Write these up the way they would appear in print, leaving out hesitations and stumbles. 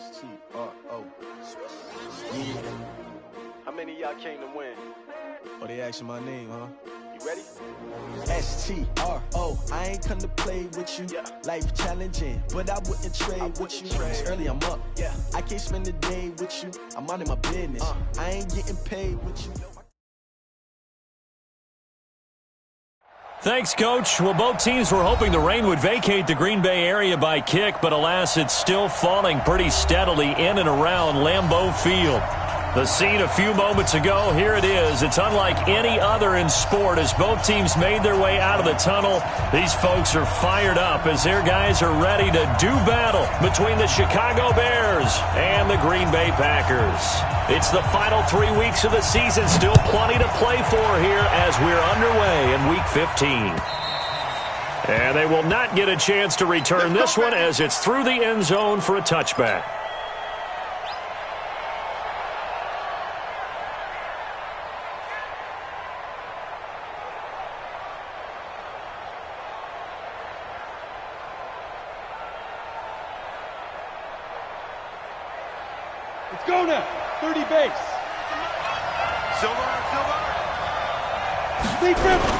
S-T-R-O. Yeah. How many of y'all came to win? Oh, they asking my name, huh? You ready? S-T-R-O. I ain't come to play with you. Yeah. Life challenging, but I wouldn't trade with you. It's early, I'm up. Yeah. I can't spend the day with you. I'm minding my business. I ain't getting paid with you. Thanks, Coach. Well, both teams were hoping the rain would vacate the Green Bay area by kick, but alas, it's still falling pretty steadily in and around Lambeau Field. The scene a few moments ago, here it is. It's unlike any other in sport as both teams made their way out of the tunnel. These folks are fired up as their guys are ready to do battle between the Chicago Bears and the Green Bay Packers. It's the final 3 weeks of the season, still plenty to play for here as we're underway in Week 15. And they will not get a chance to return this one as it's through the end zone for a touchback. Let's go now. 30 base. Silver. Big dribble.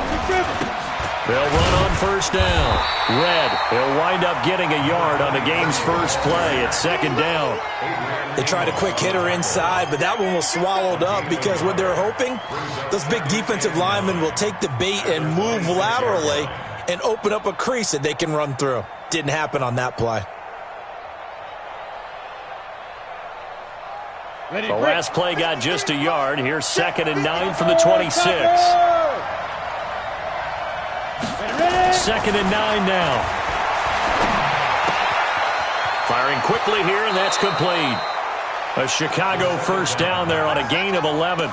They'll run on first down. Red, he'll wind up getting a yard on the game's first play. It's second down. They tried a quick hitter inside, but that one was swallowed up because what they're hoping, those big defensive linemen will take the bait and move laterally and open up a crease that they can run through. Didn't happen on that play. The last play got just a yard. Here's 2nd and 9 from the 26. 2nd and 9 now. Firing quickly here, and that's complete. A Chicago first down there on a gain of 11.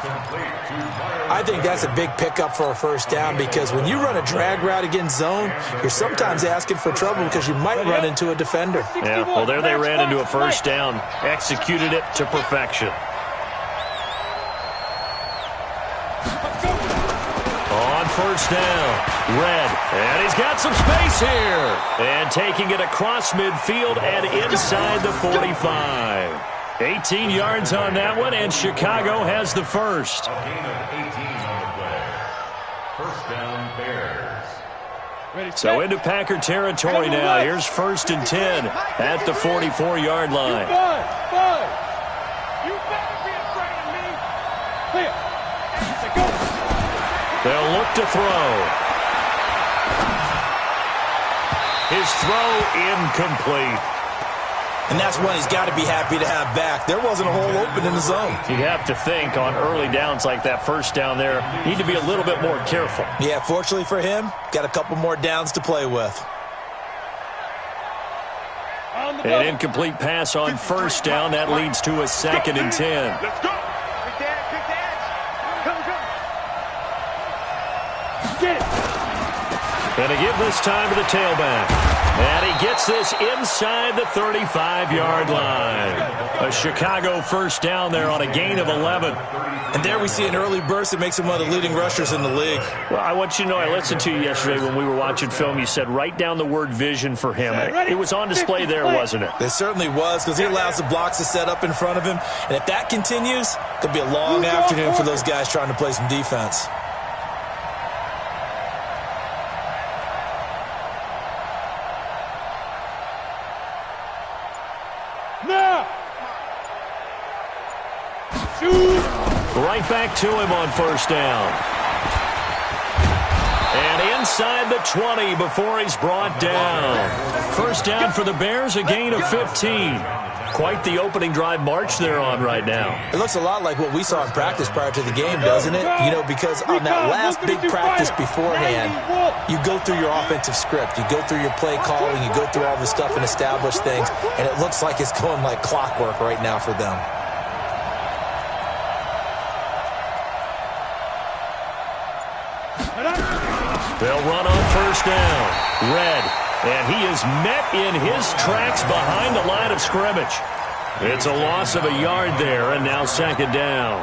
I think that's a big pickup for a first down because when you run a drag route against zone, you're sometimes asking for trouble because you might run into a defender. Yeah, well, there they ran into a first down. Executed it to perfection. On first down, Red, and he's got some space here. And taking it across midfield and inside the 45. 18 yards on that one, and Chicago has the first. A gain of 18 on the play. First down, Bears. So into Packer territory now. Here's 1st and 10 at the 44-yard line. You better be afraid of me. Clear. They'll look to throw. His throw incomplete. And that's one he's got to be happy to have back. There wasn't a hole open in the zone. You'd have to think on early downs like that first down there, need to be a little bit more careful. Yeah, fortunately for him, got a couple more downs to play with. An incomplete pass on first down. That leads to a 2nd and 10. Let's go. Quick dash. Come. Get it. And to give this time to the tailback. And he gets this inside the 35-yard line. A Chicago first down there on a gain of 11. And there we see an early burst that makes him one of the leading rushers in the league. Well, I want you to know, I listened to you yesterday when we were watching film. You said write down the word vision for him. It was on display there, wasn't it? It certainly was because he allows the blocks to set up in front of him. And if that continues, it could be a long afternoon for those guys trying to play some defense. Right back to him on first down. And inside the 20 before he's brought down. First down for the Bears, a gain of 15. Quite the opening drive march they're on right now. It looks a lot like what we saw in practice prior to the game, doesn't it? You know, because on that last big practice beforehand, you go through your offensive script. You go through your play calling. You go through all the stuff and establish things. And it looks like it's going like clockwork right now for them. They'll run on first down. Red, and he is met in his tracks behind the line of scrimmage. It's a loss of a yard there, and now 2nd down.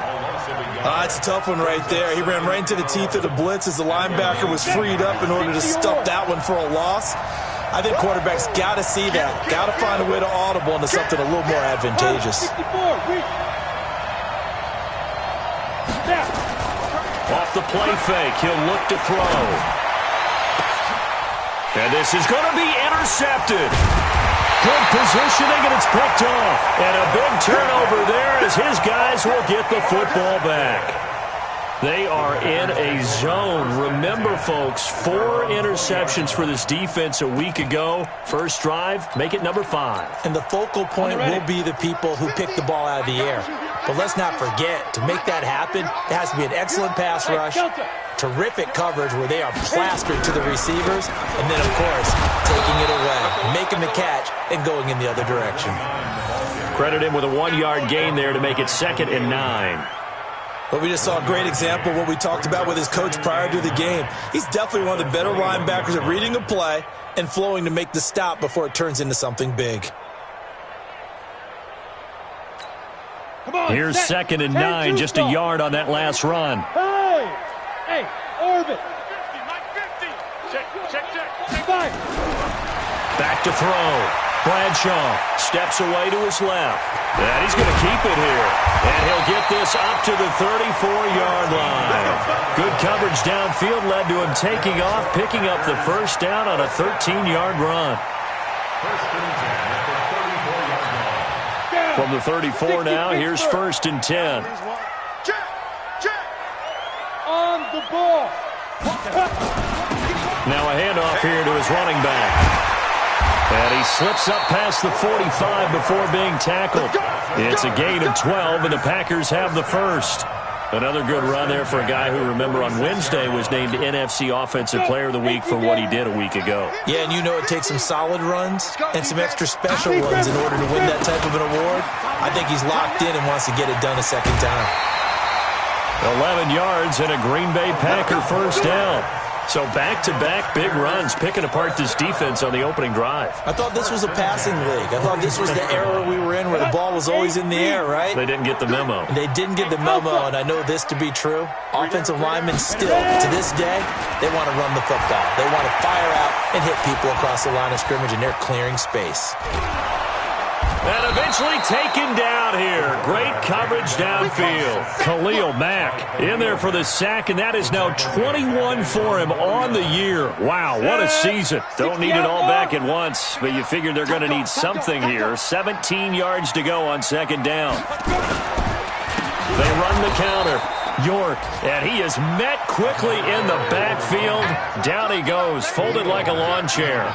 It's a tough one right there. He ran right into the teeth of the blitz as the linebacker was freed up in order to stop that one for a loss. I think quarterbacks got to see that. Got to find a way to audible into something a little more advantageous. Off the play fake, he'll look to throw. And this is going to be intercepted. Good positioning, and it's picked off. And a big turnover there as his guys will get the football back. They are in a zone. Remember, folks, 4 interceptions for this defense a week ago. First drive, make it number 5. And the focal point will be the people who pick the ball out of the air. But let's not forget, to make that happen, there has to be an excellent pass rush, terrific coverage where they are plastered to the receivers, and then, of course, taking it away, making the catch, and going in the other direction. Credit him with a 1-yard gain there to make it 2nd and 9. But we just saw a great example of what we talked about with his coach prior to the game. He's definitely one of the better linebackers at reading a play and flowing to make the stop before it turns into something big. Here's 2nd and 9, just a yard on that last run. Hey, orbit. 50. Check. Back to throw. Bradshaw steps away to his left. And he's going to keep it here. And he'll get this up to the 34-yard line. Good coverage downfield led to him taking off, picking up the first down on a 13-yard run. From the 34 now, here's 1st and 10. Check. On the ball. Now a handoff here to his running back. And he slips up past the 45 before being tackled. It's a gain of 12, and the Packers have the first. Another good run there for a guy who, remember, on Wednesday was named NFC Offensive Player of the Week for what he did a week ago. Yeah, and you know it takes some solid runs and some extra special ones in order to win that type of an award. I think he's locked in and wants to get it done a second time. 11 yards and a Green Bay Packer first down. So back-to-back big runs, picking apart this defense on the opening drive. I thought this was a passing league. I thought this was the era we were in where the ball was always in the air, right? They didn't get the memo. They didn't get the memo, and I know this to be true. Offensive linemen still, to this day, they want to run the football. They want to fire out and hit people across the line of scrimmage, and they're clearing space. And eventually taken down here. Great coverage downfield. Khalil Mack in there for the sack, and that is now 21 for him on the year. Wow, what a season. Don't need it all back at once, but you figure they're going to need something here. 17 yards to go on 2nd down. They run the counter. York, and he is met quickly in the backfield. Down he goes, folded like a lawn chair.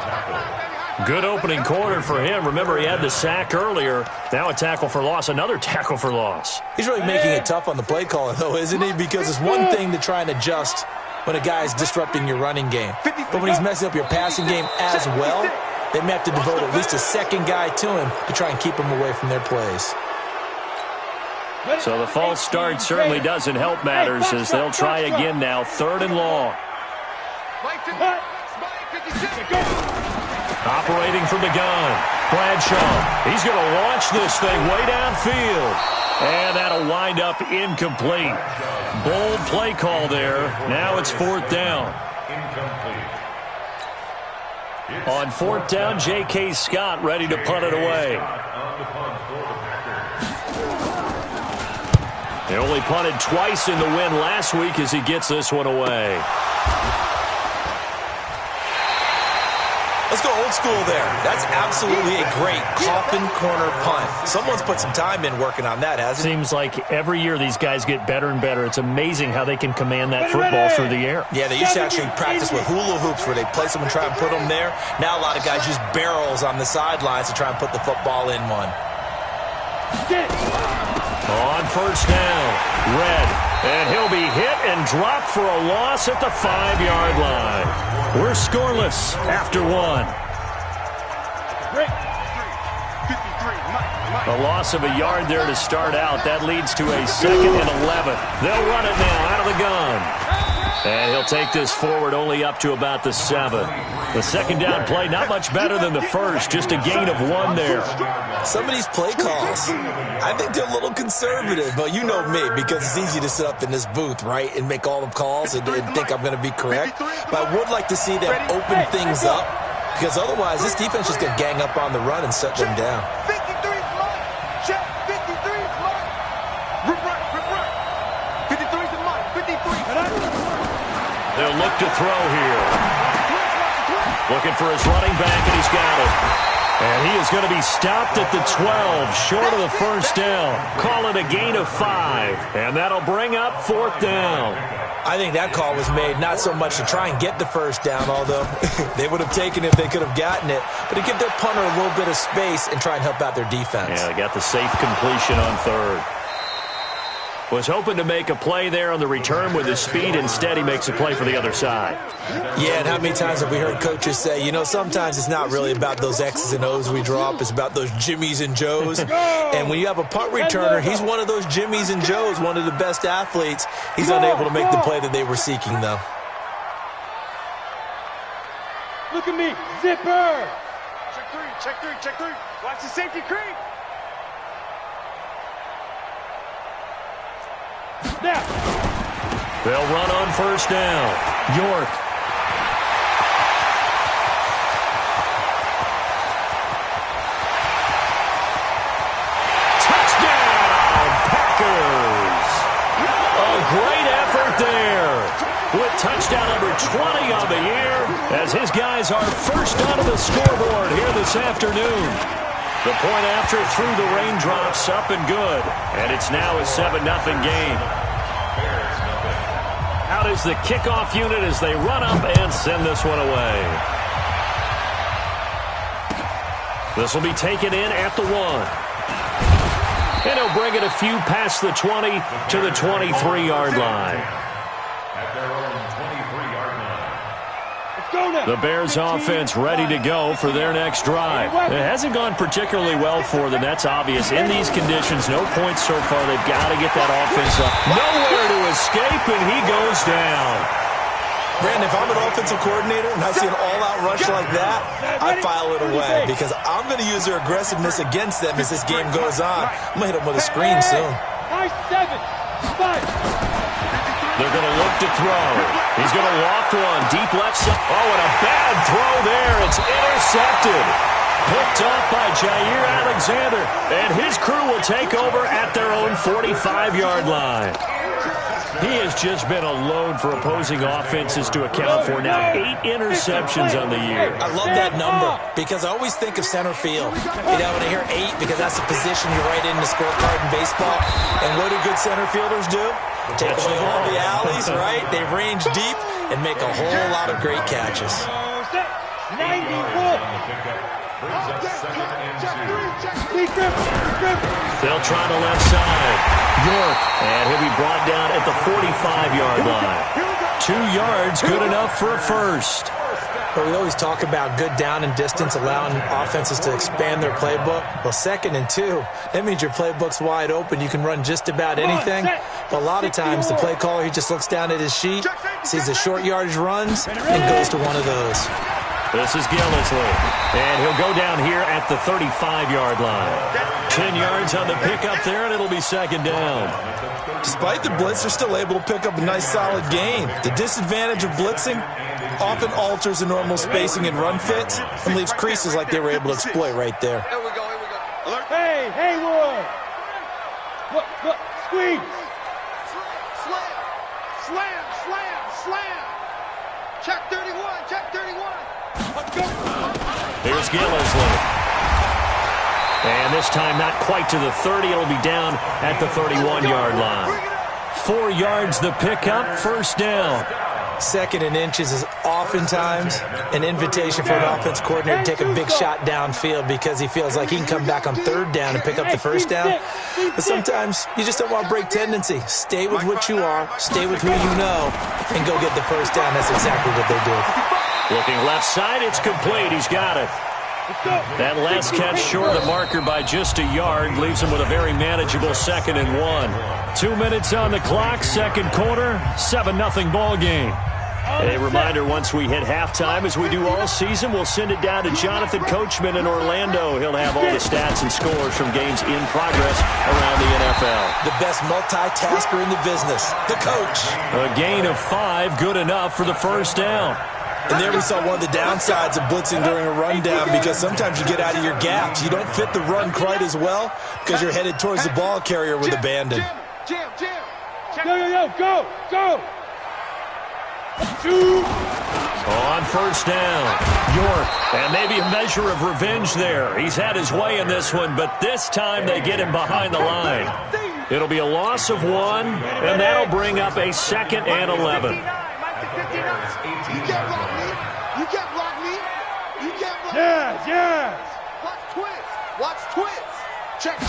Good opening quarter for him. Remember, he had the sack earlier. Now a tackle for loss, another tackle for loss. He's really making it tough on the play caller, though, isn't he? Because it's one thing to try and adjust when a guy is disrupting your running game. But when he's messing up your passing game as well, they may have to devote at least a second guy to him to try and keep him away from their plays. So the false start certainly doesn't help matters as they'll try again now, 3rd and long. Operating from the gun, Bradshaw. He's going to launch this thing way downfield. And that'll wind up incomplete. Bold play call there. Now it's 4th down. On 4th down, J.K. Scott ready to punt it away. They only punted twice in the win last week as he gets this one away. Let's go old school there. That's absolutely a great coffin corner punt. Someone's put some time in working on that, hasn't it? Seems like every year these guys get better and better. It's amazing how they can command that football through the air. Yeah, they used to actually practice with hula hoops where they place them and try and put them there. Now a lot of guys use barrels on the sidelines to try and put the football in one. On 1st down, Red, and he'll be hit and dropped for a loss at the 5-yard line. We're scoreless after 1. A loss of a yard there to start out. That leads to a 2nd and 11. They'll run it now out of the gun. And he'll take this forward only up to about the 7. The 2nd down play, not much better than the first, just a gain of 1 there. Some of these play calls, I think they're a little conservative, but you know me, because it's easy to sit up in this booth, right, and make all the calls and think I'm going to be correct. But I would like to see them open things up Because otherwise, this defense is going to gang up on the run and shut them down. 53 is mine. Check. 53 is mine. Rip right. 53 is mine. 53. They'll look to throw here. Looking for his running back, and he's got it. And he is going to be stopped at the 12, short of the first down. Call it a gain of 5, and that'll bring up 4th down. I think that call was made not so much to try and get the first down, although they would have taken it if they could have gotten it, but to give their punter a little bit of space and try and help out their defense. Yeah, they got the safe completion on 3rd. Was hoping to make a play there on the return with his speed. Instead, he makes a play for the other side. Yeah, and how many times have we heard coaches say, you know, sometimes it's not really about those X's and O's we drop. It's about those Jimmies and Joes. And when you have a punt returner, he's one of those Jimmies and Joes, one of the best athletes. He's unable to make the play that they were seeking, though. Look at me, zipper. Check 3. Watch the safety creep. Now. They'll run on 1st down. York. Touchdown, Packers. A great effort there. With touchdown number 20 on the year, as his guys are first onto the scoreboard here this afternoon. The point after through the raindrops, up and good. And it's now a 7-0 game. Out is the kickoff unit as they run up and send this one away. This will be taken in at the 1. And he'll bring it a few past the 20 to the 23-yard line. At their own 23-yard line. The Bears offense ready to go for their next drive. It hasn't gone particularly well for them. That's obvious. In these conditions, no points so far. They've got to get that offense up. Nowhere to escape, and he goes down. Brandon, if I'm an offensive coordinator and I see an all-out rush like that, I file it away because I'm going to use their aggressiveness against them as this game goes on. I'm going to hit them with a screen soon. Nice 7, 5. They're going to look to throw. He's going to loft one deep left side. Oh, and a bad throw there. It's intercepted. Picked off by Jair Alexander. And his crew will take over at their own 45-yard line. He has just been a load for opposing offenses to account for. Now 8 interceptions on the year. I love that number because I always think of center field. You know, when I hear 8, because that's the position you write in the scorecard in baseball. And what do good center fielders do? Take away all the alleys, right? They range deep and make a whole lot of great catches. 91. They'll try the left side. York, and he'll be brought down at the 45-yard line. 2 yards, good enough for a first. But we always talk about good down and distance, allowing offenses to expand their playbook. Well, 2nd and 2, that means your playbook's wide open. You can run just about anything. But a lot of times, the play caller, he just looks down at his sheet, sees the short yardage runs, and goes to one of those. This is Gillisley, and he'll go down here at the 35-yard line. 10 yards on the pickup there, and it'll be 2nd down. Despite the blitz, they're still able to pick up a nice, solid gain. The disadvantage of blitzing often alters the normal spacing and run fits and leaves creases like they were able to exploit right there. Here we go. Alert. Hey, Haywood. Look, squeeze. Slam. Check 31. Here's Gillisley. And this time not quite to the 30. It'll be down at the 31-yard line. 4 yards the pickup, 1st down. 2nd and inches is oftentimes an invitation for an offense coordinator to take a big shot downfield because he feels like he can come back on 3rd down and pick up the 1st down. But sometimes you just don't want to break tendency. Stay with what you are, stay with who you know, and go get the 1st down. That's exactly what they did. Looking left side, it's complete. He's got it. That last catch short of the marker by just a yard leaves him with a very manageable 2nd and 1. 2 minutes on the clock, 2nd quarter, 7-0 ball game. A reminder, once we hit halftime, as we do all season, we'll send it down to Jonathan Coachman in Orlando. He'll have all the stats and scores from games in progress around the NFL. The best multitasker in the business, the coach. A gain of 5, good enough for the 1st down. And there we saw one of the downsides of blitzing during a rundown, because sometimes you get out of your gaps. You don't fit the run quite as well because you're headed towards the ball carrier with abandon. Go! Shoot! On first down, York, and maybe a measure of revenge there. He's had his way in this one, but this time they get him behind the line. It'll be a loss of 1, and that'll bring up a 2nd and 11. You can't block me. You can't block me. You can't block me. Yes. Watch twist. Check.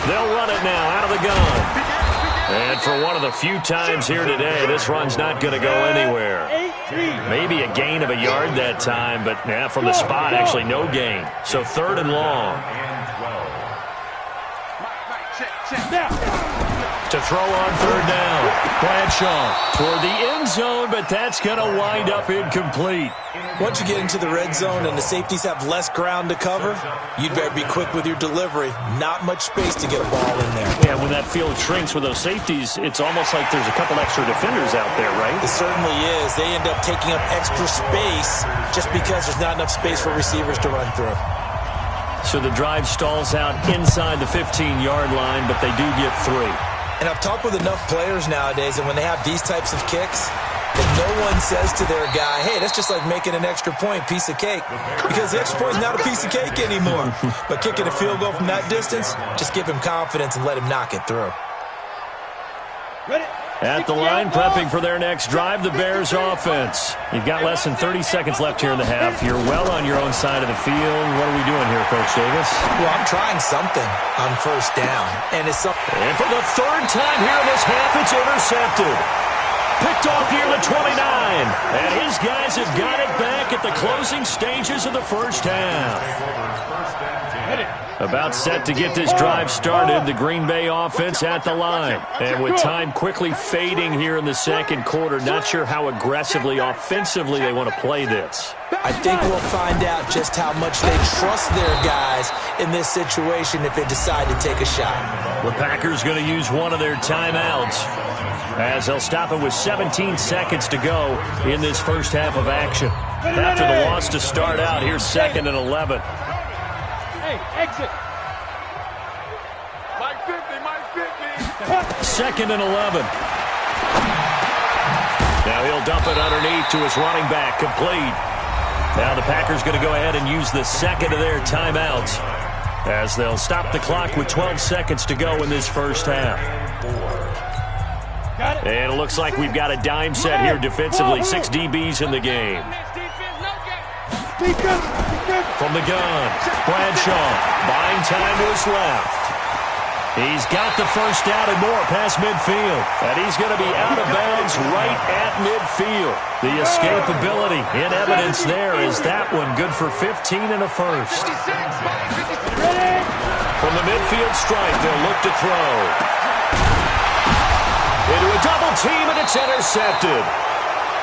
They'll run it now out of the gun. And for one of the few times here today, this run's not going to go anywhere. Maybe a gain of a yard that time, but from the spot, actually no gain. So 3rd and long. To throw on 3rd down. Bradshaw toward the end zone, but that's going to wind up incomplete. Once you get into the red zone and the safeties have less ground to cover, you'd better be quick with your delivery. Not much space to get a ball in there. Yeah, when that field shrinks with those safeties, it's almost like there's a couple extra defenders out there, right? It certainly is. They end up taking up extra space just because there's not enough space for receivers to run through. So the drive stalls out inside the 15-yard line, but they do get 3. And I've talked with enough players nowadays, and when they have these types of kicks, that no one says to their guy, hey, that's just like making an extra point, piece of cake. Because the extra point is not a piece of cake anymore. But kicking a field goal from that distance, just give him confidence and let him knock it through. At the line, prepping for their next drive, the Bears offense. You've got less than 30 seconds left here in the half. You're well on your own side of the field. What are we doing here, Coach Davis? Well, I'm trying something on first down. And for the 3rd time here in this half, it's intercepted. Picked off near the 29. And his guys have got it back at the closing stages of the first half. About set to get this drive started, the Green Bay offense at the line. And with time quickly fading here in the 2nd quarter, not sure how aggressively, offensively they want to play this. I think we'll find out just how much they trust their guys in this situation if they decide to take a shot. The Packers going to use one of their timeouts as they'll stop it with 17 seconds to go in this first half of action. After the loss to start out, here's 2nd and 11. Exit. Mike 50. 2nd and 11. Now he'll dump it underneath to his running back, complete. Now the Packers going to go ahead and use the 2nd of their timeouts as they'll stop the clock with 12 seconds to go in this first half. And it looks like we've got a dime set here defensively. 6 DBs in the game. From the gun, Bradshaw, buying time to his left. He's got the first down and more past midfield. And he's going to be out of bounds right at midfield. The escapability in evidence there is that one good for 15 and a first. From the midfield stripe, they'll look to throw. Into a double team, and it's intercepted.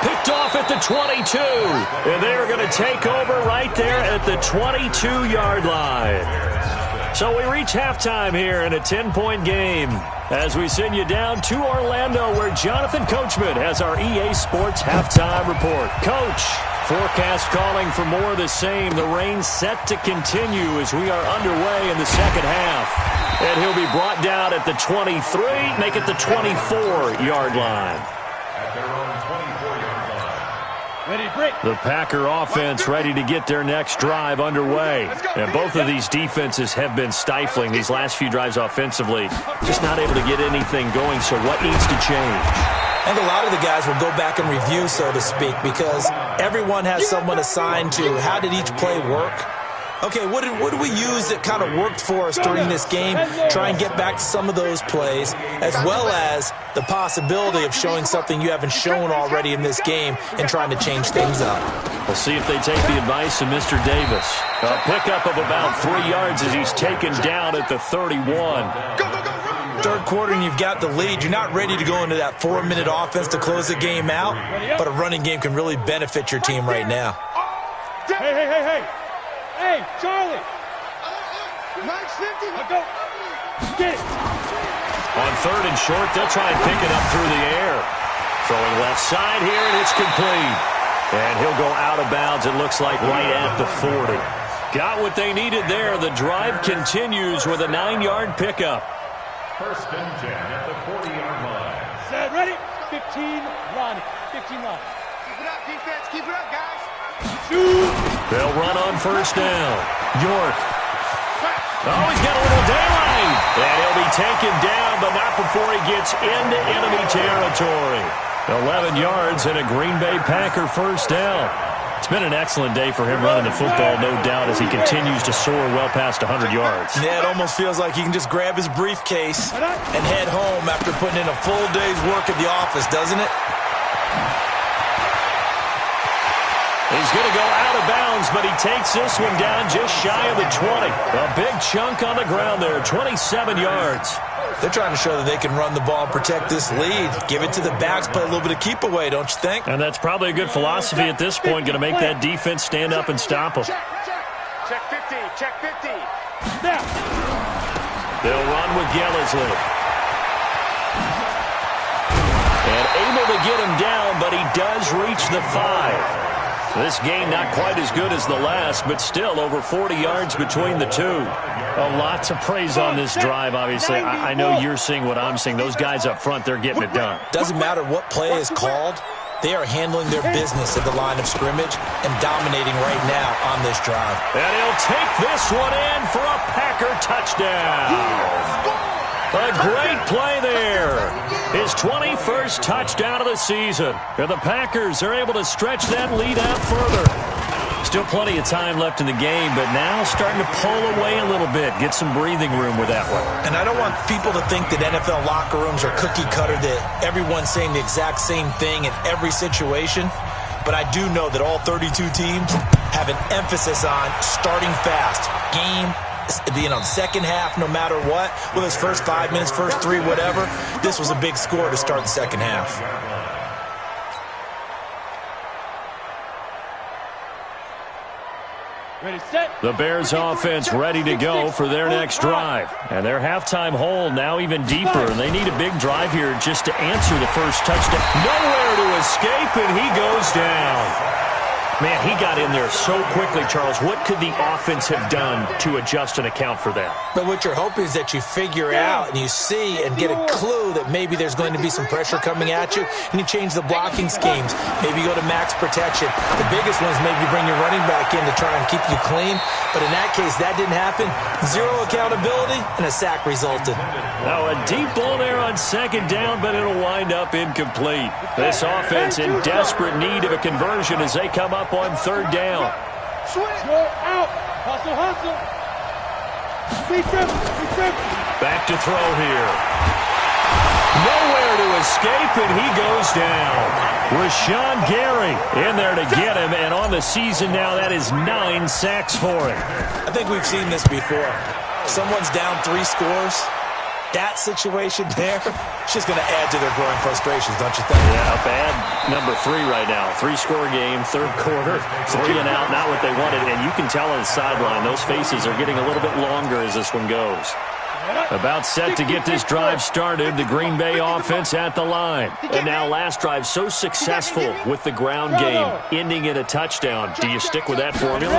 Picked off at the 22, and they're going to take over right there at the 22-yard line. So we reach halftime here in a 10-point game as we send you down to Orlando, where Jonathan Coachman has our EA Sports halftime report. Coach, forecast calling for more of the same. The rain set to continue as we are underway in the second half. And he'll be brought down at the 23, make it the 24-yard line. The Packer offense ready to get their next drive underway. And both of these defenses have been stifling these last few drives offensively. Just not able to get anything going, so what needs to change? I think a lot of the guys will go back and review, so to speak, because everyone has someone assigned to how did each play work. Okay, what did we use that kind of worked for us during this game? Try and get back to some of those plays, as well as the possibility of showing something you haven't shown already in this game and trying to change things up. We'll see if they take the advice of Mr. Davis. A pickup of about 3 yards as he's taken down at the 31. Third quarter and you've got the lead. You're not ready to go into that 4-minute offense to close the game out, but a running game can really benefit your team right now. Hey, Charlie! Go! Get it! On 3rd and short, they'll try and pick it up through the air. Throwing left side here, and it's complete. And he'll go out of bounds, it looks like, right at the 40. Got what they needed there. The drive continues with a 9-yard pickup. First and 10 at the 40-yard line. Set, ready? 15, line. 15 line. Keep it up, defense. Keep it up, guys. Shoot. They'll run on first down. York. Oh, he's got a little daylight. And he'll be taken down, but not before he gets into enemy territory. 11 yards and a Green Bay Packer first down. It's been an excellent day for him running the football, no doubt, as he continues to soar well past 100 yards. Yeah, it almost feels like he can just grab his briefcase and head home after putting in a full day's work at the office, doesn't it? He's going to go out of bounds, but he takes this one down just shy of the 20. A big chunk on the ground there, 27 yards. They're trying to show that they can run the ball and protect this lead. Give it to the backs, play a little bit of keep away, don't you think? And that's probably a good philosophy at this point, going to make that defense stand up and stop them. Check 50. Check 50. Now. They'll run with Gillisley. And able to get him down, but he does reach the 5. This game not quite as good as the last, but still over 40 yards between the two. A lot to praise on this drive, obviously. I know you're seeing what I'm seeing. Those guys up front, they're getting it done. Doesn't matter what play is called. They are handling their business at the line of scrimmage and dominating right now on this drive. And he'll take this one in for a Packer touchdown. A great play there. His 21st touchdown of the season. And the Packers are able to stretch that lead out further. Still plenty of time left in the game, but now starting to pull away a little bit. Get some breathing room with that one. And I don't want people to think that NFL locker rooms are cookie cutter, that everyone's saying the exact same thing in every situation. But I do know that all 32 teams have an emphasis on starting fast. Second half, no matter what, whether it's first 5 minutes, first 3, whatever, this was a big score to start the second half. Ready, set. The Bears offense ready to go for their next drive. And their halftime hole now even deeper. And they need a big drive here just to answer the first touchdown. Nowhere to escape, and he goes down. Man, he got in there so quickly, Charles. What could the offense have done to adjust and account for that? But what you're hoping is that you figure out and you see and get a clue that maybe there's going to be some pressure coming at you, and you change the blocking schemes. Maybe you go to max protection. The biggest one is maybe bring your running back in to try and keep you clean. But in that case, that didn't happen. Zero accountability, and a sack resulted. Now a deep ball there on second down, but it'll wind up incomplete. This offense in desperate need of a conversion as they come up on third down. Go out. Hustle, hustle. Be trip. Back to throw here. Nowhere to escape, and he goes down. Rashawn Gary in there to get him, and on the season now, that is 9 sacks for him. I think we've seen this before. Someone's down 3 scores. That situation there, it's just going to add to their growing frustrations, don't you think? Yeah, bad number 3 right now. 3-score game, third quarter, 3 and out, not what they wanted. And you can tell on the sideline, those faces are getting a little bit longer as this one goes. About set to get this drive started, the Green Bay offense at the line. And now last drive so successful with the ground game, ending in a touchdown. Do you stick with that formula?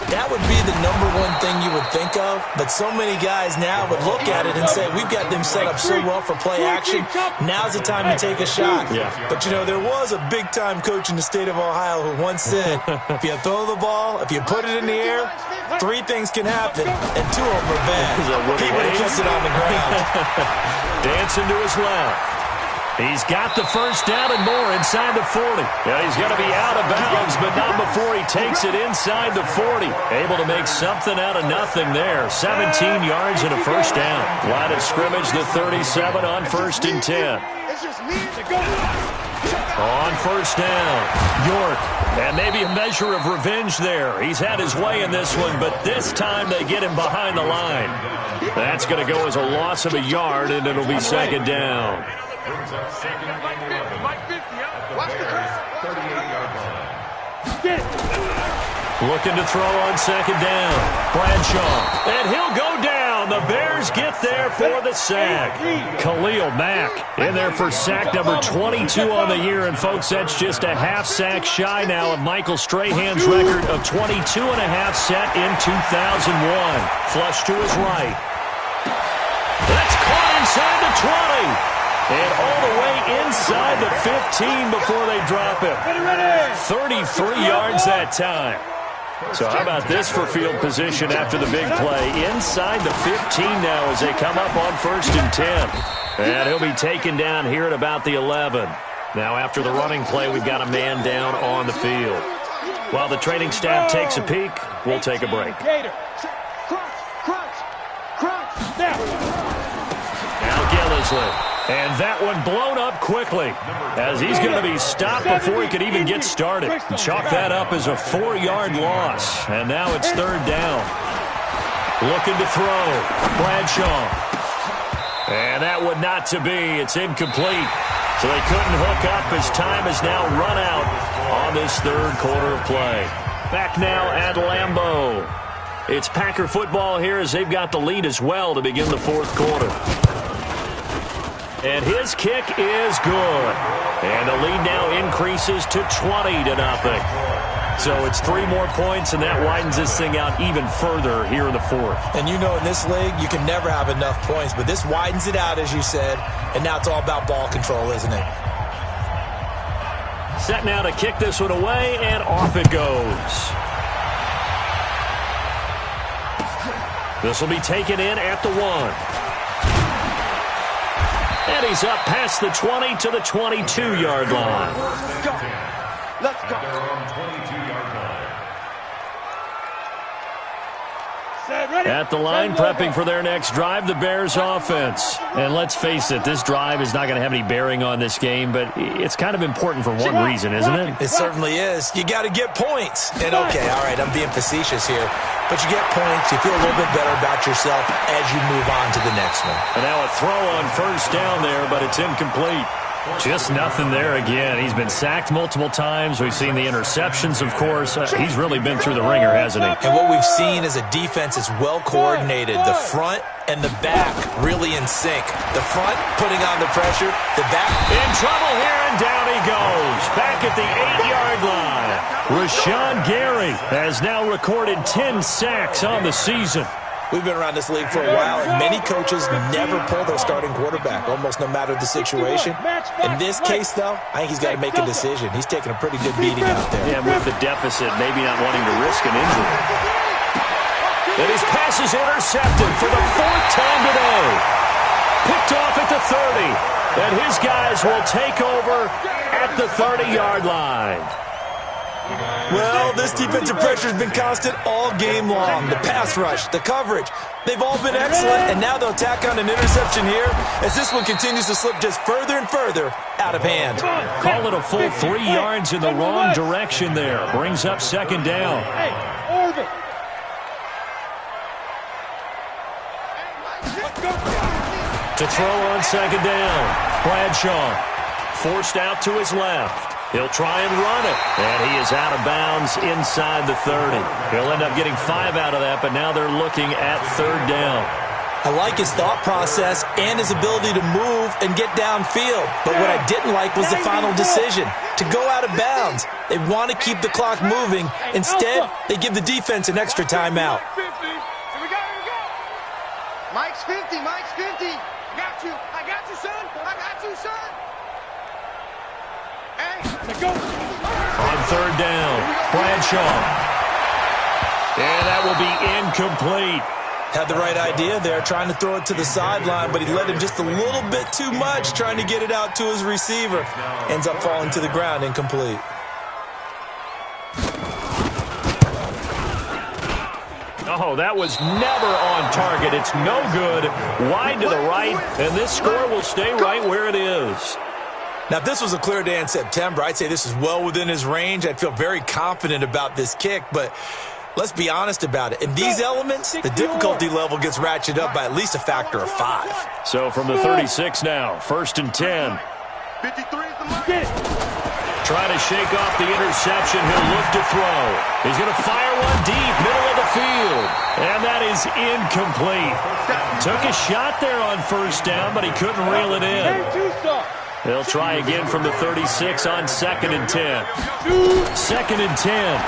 That would be the #1 thing you would think of, but so many guys now would look at it and say, we've got them set up so well for play action, now's the time to take a shot. Yeah. But, you know, there was a big-time coach in the state of Ohio who once said, if you throw the ball, if you put it in the air, 3 things can happen, and 2 of them are bad. He would have kept it on the ground. Dancing to his left. He's got the first down and more inside the 40. Yeah, he's going to be out of bounds, but not before he takes it inside the 40. Able to make something out of nothing there. 17 yards and a first down. Line of scrimmage, the 37 on 1st and 10. On first down, York. And maybe a measure of revenge there. He's had his way in this one, but this time they get him behind the line. That's going to go as a loss of a yard, and it'll be second down. Brings up second and 11 at the Bears' 38-yard line. Looking to throw on second down. Bradshaw. And he'll go down. And the Bears get there for the sack. Khalil Mack in there for sack number 22 on the year. And, folks, that's just a half sack shy now of Michael Strahan's record of 22 and a half set in 2001. Flush to his right. That's caught inside the 20. And all the way inside the 15 before they drop it. 33 yards that time. So how about this for field position after the big play? Inside the 15 now as they come up on 1st and 10. And he'll be taken down here at about the 11. Now after the running play, we've got a man down on the field. While the training staff takes a peek, we'll take a break. Now Gillisley. And that one blown up quickly as he's going to be stopped before he could even get started. Chalk that up as a 4-yard loss. And now it's 3rd down. Looking to throw. Bradshaw. And that one not to be. It's incomplete. So they couldn't hook up as time has now run out on this 3rd quarter of play. Back now at Lambeau. It's Packer football here as they've got the lead as well to begin the 4th quarter. And his kick is good. And the lead now increases to 20-0. So it's 3 more points, and that widens this thing out even further here in the 4th. And you know in this league, you can never have enough points, but this widens it out, as you said, and now it's all about ball control, isn't it? Set now to kick this one away, and off it goes. This will be taken in at the 1. And he's up past the 20 to the 22-yard line. Let's go. Let's go. They're on 22-yard line. At the line, prepping for their next drive, the Bears offense. And let's face it, this drive is not going to have any bearing on this game, but it's kind of important for one reason, isn't it? It certainly is. You got to get points. And, okay, all right, I'm being facetious here. But you get points, you feel a little bit better about yourself as you move on to the next one. And now a throw on 1st down there, but it's incomplete. Just nothing there again. He's been sacked multiple times. We've seen the interceptions, of course. He's really been through the ringer, hasn't he? And what we've seen is a defense that's well coordinated. The front and the back really in sync. The front putting on the pressure. The back in trouble here, and down he goes. Back at the 8-yard line. Rashawn Gary has now recorded 10 sacks on the season. We've been around this league for a while, and many coaches never pull their starting quarterback, almost no matter the situation. In this case, though, I think he's got to make a decision. He's taking a pretty good beating out there. Yeah, with the deficit, maybe not wanting to risk an injury. And his pass is intercepted for the 4th time today. Picked off at the 30. And his guys will take over at the 30-yard line. Well, this defensive pressure has been constant all game long. The pass rush, the coverage, they've all been excellent, and now they'll tack on an interception here as this one continues to slip just further and further out of hand. Call it a full 3 yards in the wrong direction there. Brings up 2nd down. To throw on 2nd down, Bradshaw forced out to his left. He'll try and run it, and he is out of bounds inside the 30. He'll end up getting 5 out of that, but now they're looking at 3rd down. I like his thought process and his ability to move and get downfield. But what I didn't like was the final decision, to go out of bounds. They want to keep the clock moving. Instead, they give the defense an extra timeout. Here we go. Mike's 50. Mike's 50. I got you, son. I got you, son. On 3rd down, Bradshaw. And that will be incomplete. Had the right idea there, trying to throw it to the sideline, but he led him just a little bit too much, trying to get it out to his receiver. Ends up falling to the ground, incomplete. Oh, that was never on target. It's no good. Wide to the right, and this score will stay right where it is. Now, if this was a clear day in September, I'd say this is well within his range. I'd feel very confident about this kick, but let's be honest about it. In these elements, the difficulty level gets ratcheted up by at least a factor of 5. So from the 36 now, 1st and 10. 53 is the mark. Get it. Trying to shake off the interception. He'll look to throw. He's going to fire one deep, middle of the field. And that is incomplete. Took a shot there on first down, but he couldn't reel it in. They'll try again from the 36 on 2nd and 10. 2nd and 10.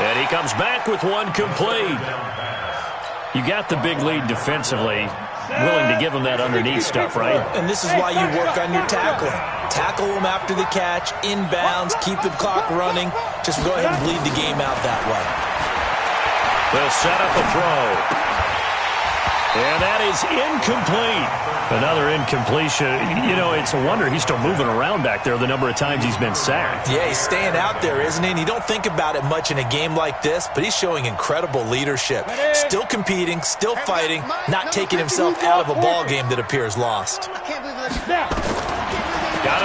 And he comes back with one complete. You got the big lead defensively. Willing to give him that underneath stuff, right? And this is why you work on your tackling. Tackle them after the catch, inbounds, keep the clock running. Just go ahead and bleed the game out that way. They'll set up a throw. And that is incomplete. Another incompletion. You know, it's a wonder he's still moving around back there the number of times he's been sacked. Yeah, he's staying out there, isn't he? And you don't think about it much in a game like this, but he's showing incredible leadership. Still competing, still fighting, not taking himself out of a ball game that appears lost. Got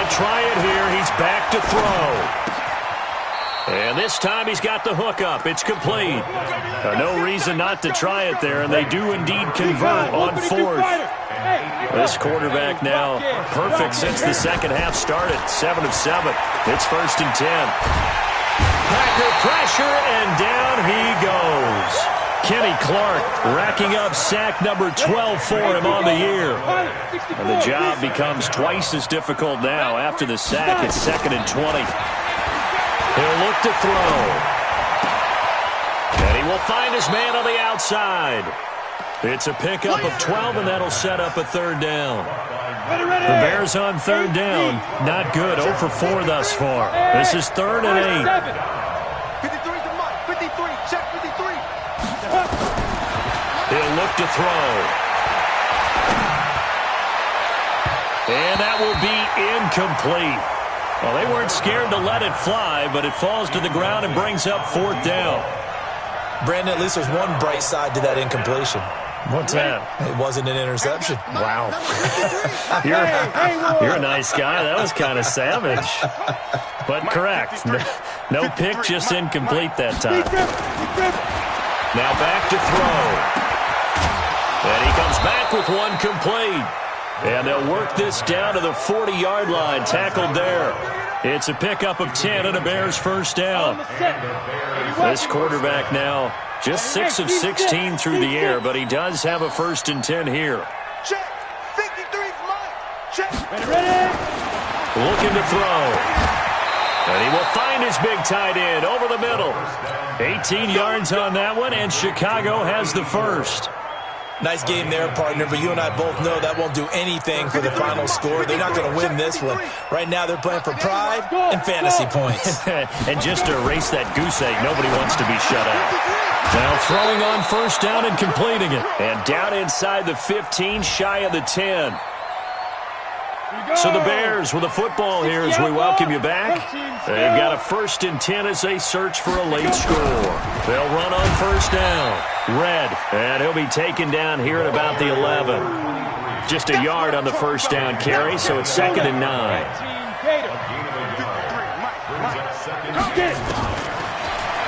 to try it here. He's back to throw. And this time he's got the hook up. It's complete. No reason not to try it there, and they do indeed convert on 4th. This quarterback now perfect since the second half started. 7 of 7. It's 1st and 10. Packer pressure, and down he goes. Kenny Clark racking up sack number 12 for him on the year. And the job becomes twice as difficult now after the sack. It's 2nd and 20. He'll look to throw. And he will find his man on the outside. It's a pickup of 12, and that'll set up a 3rd down. The Bears on 3rd down. Not good. 0 for 4 thus far. This is 3rd and 8. 53 is the mark. 53. Check 53. He'll look to throw. And that will be incomplete. Well, they weren't scared to let it fly, but it falls to the ground and brings up 4th down. Brandon, at least there's one bright side to that incompletion. What's that? It wasn't an interception. Wow. You're a nice guy. That was kind of savage. But correct. No pick, just incomplete that time. Now back to throw. And he comes back with one complete. And they'll work this down to the 40-yard line, tackled there. It's a pickup of 10 and a Bears 1st down. This quarterback now just 6 of 16 through the air, but he does have a 1st and 10 here. Check. 53's mine. Check. Ready. Looking to throw. And he will find his big tight end over the middle. 18 yards on that one, and Chicago has the 1st. Nice game there, partner, but you and I both know that won't do anything for the final score. They're not going to win this one. Right now they're playing for pride and fantasy points. And just to erase that goose egg, nobody wants to be shut out. Now throwing on 1st down and completing it. And down inside the 15, shy of the 10. So the Bears with a football here as we welcome you back. They've got a 1st and 10 as they search for a late score. They'll run on 1st down. Red, and he'll be taken down here at about the 11. Just a yard on the 1st down carry, so it's 2nd and 9.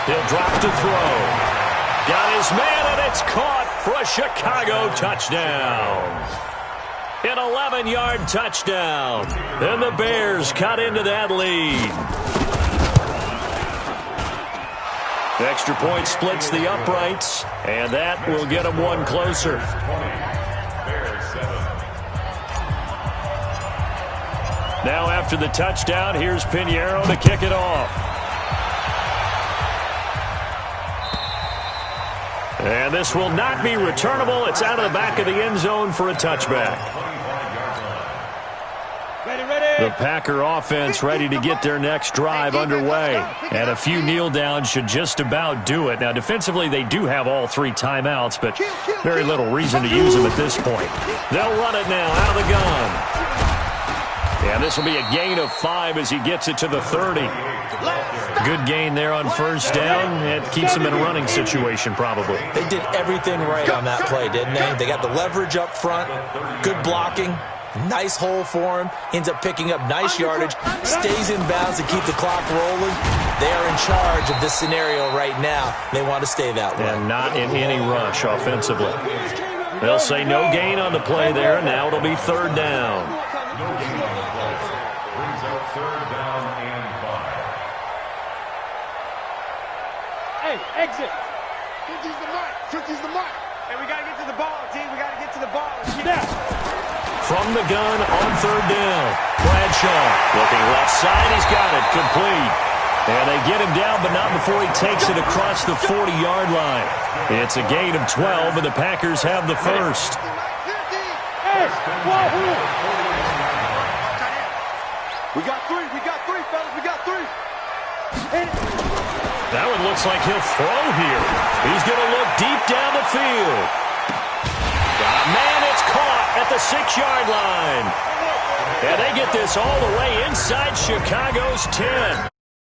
He'll drop to throw. Got his man, and it's caught for a Chicago touchdown. An 11-yard touchdown. And the Bears cut into that lead. The extra point splits the uprights, and that will get them one closer. Now after the touchdown, here's Pinheiro to kick it off. And this will not be returnable. It's out of the back of the end zone for a touchback. The Packer offense ready to get their next drive underway. And a few kneel downs should just about do it. Now, defensively, they do have all 3 timeouts, but very little reason to use them at this point. They'll run it now out of the gun. And this will be a gain of 5 as he gets it to the 30. Good gain there on 1st down. It keeps them in a running situation, probably. They did everything right on that play, didn't they? They got the leverage up front, good blocking, nice hole for him, ends up picking up nice yardage, stays in bounds to keep the clock rolling. They are in charge of this scenario right now. They want to stay that way. And not in any rush offensively. They'll say no gain on the play there. Now it'll be third down. No gain on the play. Brings up third down and 5. Hey, exit. 50's the mark. 50's the mark. Hey, we got to get to the ball, team. We got to get to the ball. Snap. From the gun on third down. Bradshaw looking left side. He's got it. Complete. And they get him down, but not before he takes it across the 40-yard line. It's a gain of 12, and the Packers have the first. Hey, wahoo. We got three, fellas. We got three. That one looks like he'll throw here. He's going to look deep down the field. Man, it's caught at the 6-yard line. And they get this all the way inside Chicago's 10.